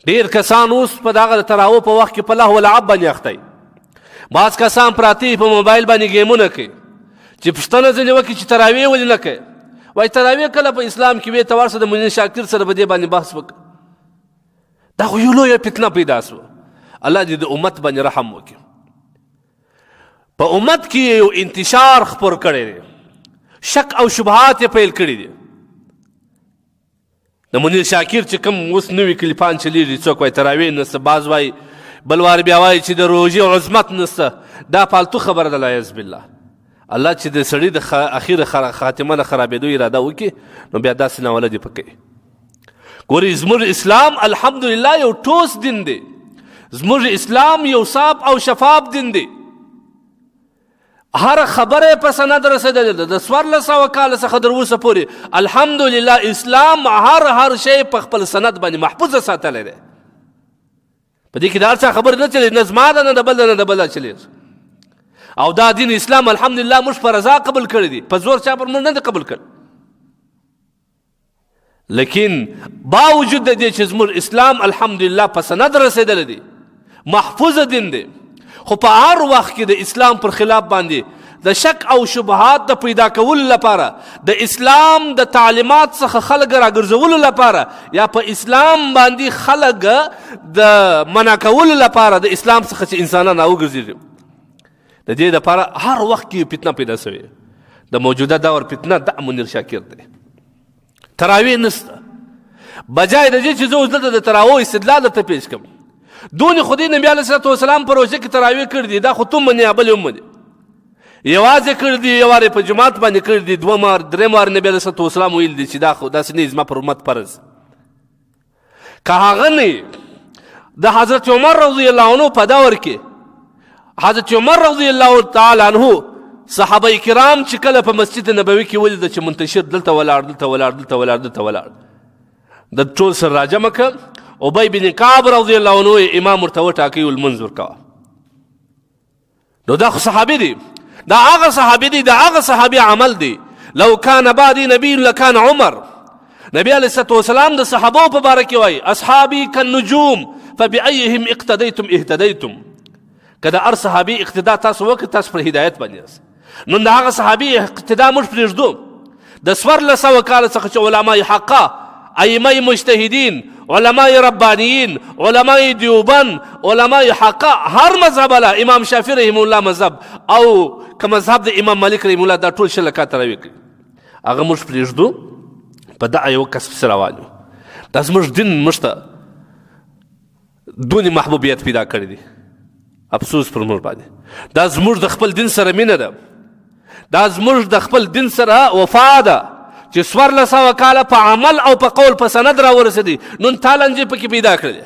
ډېر کسان اوس په دغه تراوو په وخت کې په لهو لعب باندې اخته وي. بعض کسان پراته په موبایل باندې گیمونه کوي چې پوښتنه ځینې وکړي چې تراویح ولې نه کوي. وایي تراویح کله په اسلام کې وې ته ورسه د منیر شاکر سره په دې باندې بحث وکړه. دا خو یو لویه فتنه پیدا شوه. الله دې د امت باندې رحم وکړي. په امت کې یو انتشار خپور کړی دی، شک او شبهات یې پیل کړي دي. د منیر شاکر چې کوم اوس نوي کلیپان چلیږي، څوک وایي تراویح نشته، بعض وایي بل وار بیا وایي چې د روژې عظمت نشته. دا فالتو خبره ده والعیاذ بالله. الله چې د سړي د اخیره خاتمه نه خرابېدو اراده وکړي نو بیا داسې ناوله دې پکوي. ګورې زموږ اسلام الحمدلله یو ټوس دین دی. زموږ اسلام یو صاف او شفاف دین دی. هر خبره په سند رسېدلې ده. د 1400 کاله څخه تر اوسه پورې الحمدلله اسلام هر شی په خپل سند باندې محفوظه ساتلی دی. په دې کې د هر چا خبرې نه چلېږي، نه زما ده، نه د بل ده، نه د بل ده چلېږي. او دا دین اسلام الحمدلله موږ په رضا قبول کړی دی، په زور چا پر موږ نه دی قبول کړی. لیکن باوجود د دې چې زموږ اسلام الحمدلله په سند رسېدلی دی، محفوظه دین دی، خو په هر وخت کې د اسلام پر خلاف باندې د شک او شبهات د پیدا کولو لپاره، د اسلام د تعلیمات څخه خلک راګرځولو لپاره، یا په اسلام باندې خلک د منع کولو لپاره د اسلام څخه چې انسانان راوګرځېږي، د دې لپاره هر وخت کې فتنه پیدا شوې. د موجوده دور فتنه د منیر شاکر دی. تراویح نشته. بجای د دې چې زه اوس دلته د تراویح استدلال درته پیش کړم، دونې خو دې نبي علیه الصلاة والسلام په روژه کې تراویح کړي دي. دا خو ته منې بل هم منې. یوازې کړي دي، یو وار یې په جومات باندې کړي دي، دوه وار درېم وار نبي علیه الصلاة والسلام ویل دي چې دا خو داسې نه زما پر امت فرض. که هغه نه د حضرت عمر رضی الله عنه په دور کې حضرت عمر رضی الله تعالی عنه صحابه کرام چې کله په مسجد نبوي کې ولیده چې منتشر دلته ولاړ دلته ولاړ دلته ولاړ دلته ولاړ، د ټول سره راجمع کړه. ابی بن کعب رضی الله عنه امام ورته وټاکئ المنځ ورکوه. نو دا خو صحابي دی، دا هغه صحابي دی، دا هغه صحابي عمل دی. لو کان بعدی نبی لکان عمر. نبی علیه الصلاة والسلام د صحابو په باره کې وایي اصحابي کالنجوم فبأیهم اقتدیتم اهتدیتم. که د هر صحابي اقتدا تاسو وکړئ تاسو پر هدایت باندې یاست. نو د هغه صحابي اقتدا موږ پرېږدو. د 1400 کاله څخه چې علمای حقه، ائمه مجتهدین، علماء ربانیین، علماء دیوبند، علماء حقه، هر مذهب والا، امام شافعي رحمه الله مذهب او که مذهب د امام مالک رحمه الله، دا ټول شل رکعات تراویح کوي. هغه موږ پرېږدو، په دغه یو کسب سره روان یو. دا زموږ دین موږ ته دونې محبوبیت پیدا کړی دی. افسوس پر موږ باندې. دا زموږ د خپل دین سره مینه ده، دا زموږ د خپل دین سره وفا ده چې 1400 کاله په عمل او په قول په سند راورسېدي. نن تا لنجې پکې پیدا کړی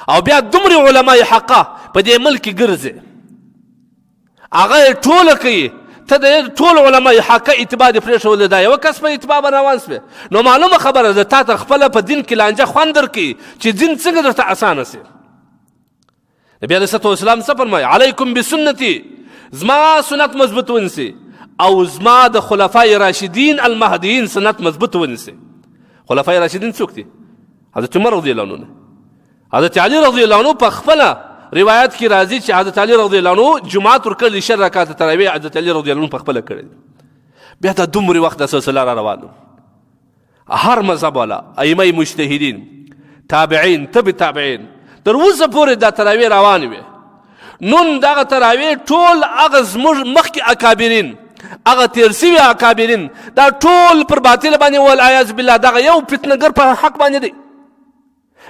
او بیا دومره علمای حقه په دې ملک کې ګرځي، هغه یې ټوله کوي. ته د ټول علمای حقه اتباع دې پرېښودلې، دا یوه کس په اتباع به روان شوې. نو معلومه خبره ده تا ته خپله په دین کې لانجه خوند درکوي چې دین څنګه درته اسانه شي. نبی علیه الصلاة والسلام څه فرمایي؟ علیکم بسنتي، زما سنت مضبوط ونیسئ او زما د خلفای راشدین المهدیین سنت مضبوط ونیسئ. خلفای راشدین څوک دي؟ حضرت عمر رضی الله عنه، حضرت علی رضی الله عنه. په خپله روایت کې راځي چې حضرت علی رضی الله عنه جمعات ورکړي 6 رکعاته تراویح حضرت علی رضی الله عنه په خپله کړی. بیا دا دومره وخت د سلسله را روانو. هر مذهب والا، ائمه مجتهدین، تابعین، تبع تابعین، تر اوسه پورې دا تراویح روانې وې. نن دغه تراویح ټول هغه زموږ مخکې اکابرین، هغه تیر سوي اکابرین، دا ټول پر باطل باندې والعیاذ بالله دغه یو فتنهګر په حق باندې دی.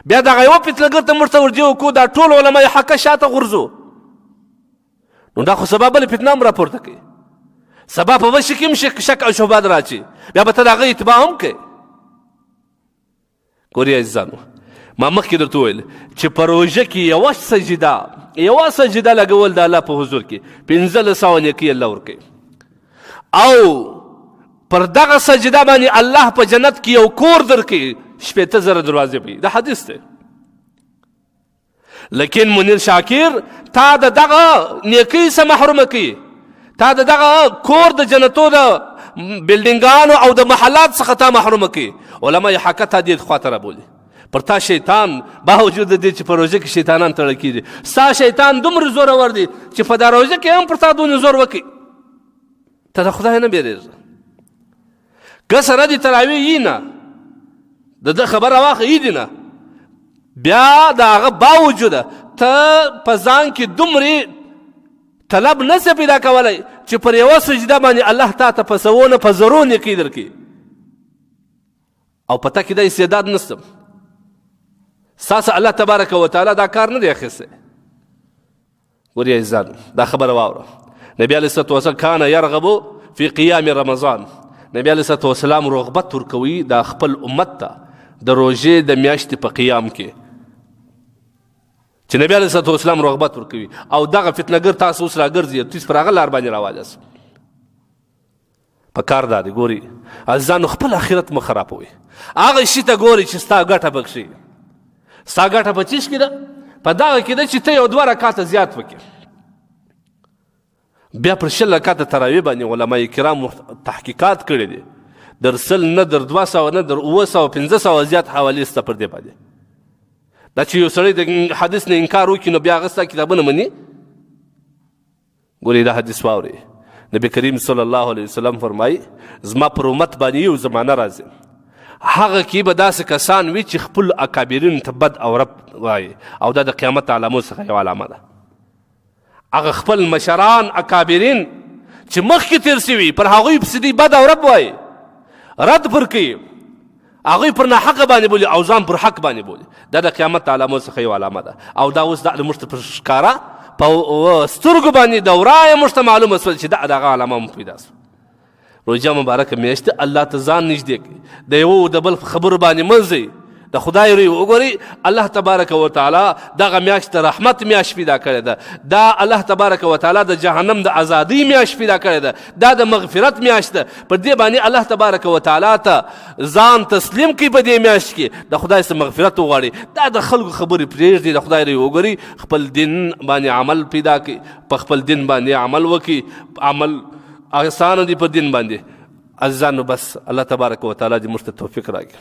بیا دغه یو فتنهګر ته موږ توجه وکړو، دا ټول علما حقه شاته غورځو. نو دا خو سبا بلې فتنه هم راپورته کوي، سبا په بل شي کې هم شک او شبهات راچي، بیا به ته د هغه اتباع هم کوي. ګورې عزیزانو، ما مخکې درته وویل چې په روژه کې یوه سجده لګول د الله په حضور کې 1500 نیکي الله ورکوي. او پر دغه سجده باندې الله په جنت کې یو کور درکوي، 80,000 دروازې پي. دا حدیث دی. لیکن منیر شاکر تا د دغه نیکۍ څخه محرومه کوي، تا د دغه کور د جنتو د بلډینګانو او د محلات څخه تا محرومه کوي. علما یې حقه تا دې خواته رابولي. پر تا شیطان باوجود د دې چې په روژه کې شیطانان تړل کېږي ستا شیطان دومره زورور دی چې په دا روژه کې هم پر تا دونه زور وکړي ته د خدای نه بیرېږه که سره دې تراویح یي نه د ده خبره واخله یي دي نه بیا د هغه باوجوده ته په ځان کې دومرې طلب نسې پیدا کولی چې پر یوه سجده باندې الله تا ته په سوو نه په زرو نیکۍ درکړي او پته کې دا استعداد نشته ستاسو الله تبارک وتعالی دا کار نه دی اخیستی ګورې عزیزانو دا خبره واوره نبی علیه الصلاة والسلام کان یرغب فی قیام رمضان نبی علیه الصلاة والسلام رغبت ورکوي دا خپل امت ته د روژې د میاشتې په قیام کې چې نبی علیه الصلاة والسلام رغبت ورکوي او دغه فتنهګر تاسو اوس راګرځي تاسو پر هغه لار باندې راواجاست په کار دا دی ګوري عزیزانو خپل آخرت مه خرابوئ هغه شي ته ګوري چې ستا ګټه پکښې ستا ګټه په چیز کې ده په دغه کې ده چې ته یو 2 رکاته زیات وکړې بیا پر 6 رکاته تراویح باندې علما کرام تحقیقات کړي دي در 100 نه در 200 نه در 900 500 زیات حوالې سته پر دې باندې دا چې یو سړی د حدیث نه انکار وکړي نو بیا هغه ستا کتابونه مني ګورې دا حدیث واورئ نبی کریم صلی الله علیه وسلم فرمایي زما پر امت باندې یو زمانه راځي هغه کې به داسې کسان وي چې خپل اکابرینو ته بد او رب وایي او دا د قیامت علامو څخه یو علامه ده هغه خپل مشران اکابرین چې مخکې تېر سوي پر هغوی پسې دوی بد او رب وایي رد پر کوي هغوی پر ناحقه باندې بولي او ځان پر حق باندې بولي دا د قیامت علامو څخه یو علامه ده او دا اوس دا موږ ته پر ښکاره په سترګو باندې د ورایه موږ ته معلومه شول چې دا دغه علامه هم پیدا شوه روژه مبارکه میاشت الله ته ځان نږدې کړي د یو د بل خبرو باندې مه ځئ د خدای روی وګورئ الله تبارک وتعالی دغه میاشت د رحمت میاشت پیدا کړې ده دا الله تبارک وتعالی د جهنم د ازادۍ میاشت پیدا کړې ده دا د مغفرت میاشت ده پر دې باندې الله تبارک وتعالی ته ځان تسلیم کړي په دې میاشت کې د خدای څخه مغفرت وغواړي دا د خلکو خبرې پرېږدي د خدای روی وګورئ خپل دین باندې عمل پیدا کړي په خپل دین باندې عمل وکړي عمل آسانه دي په دین باندې عزیزانو بس الله تبارک وتعالی دې موږ ته توفیق راکړي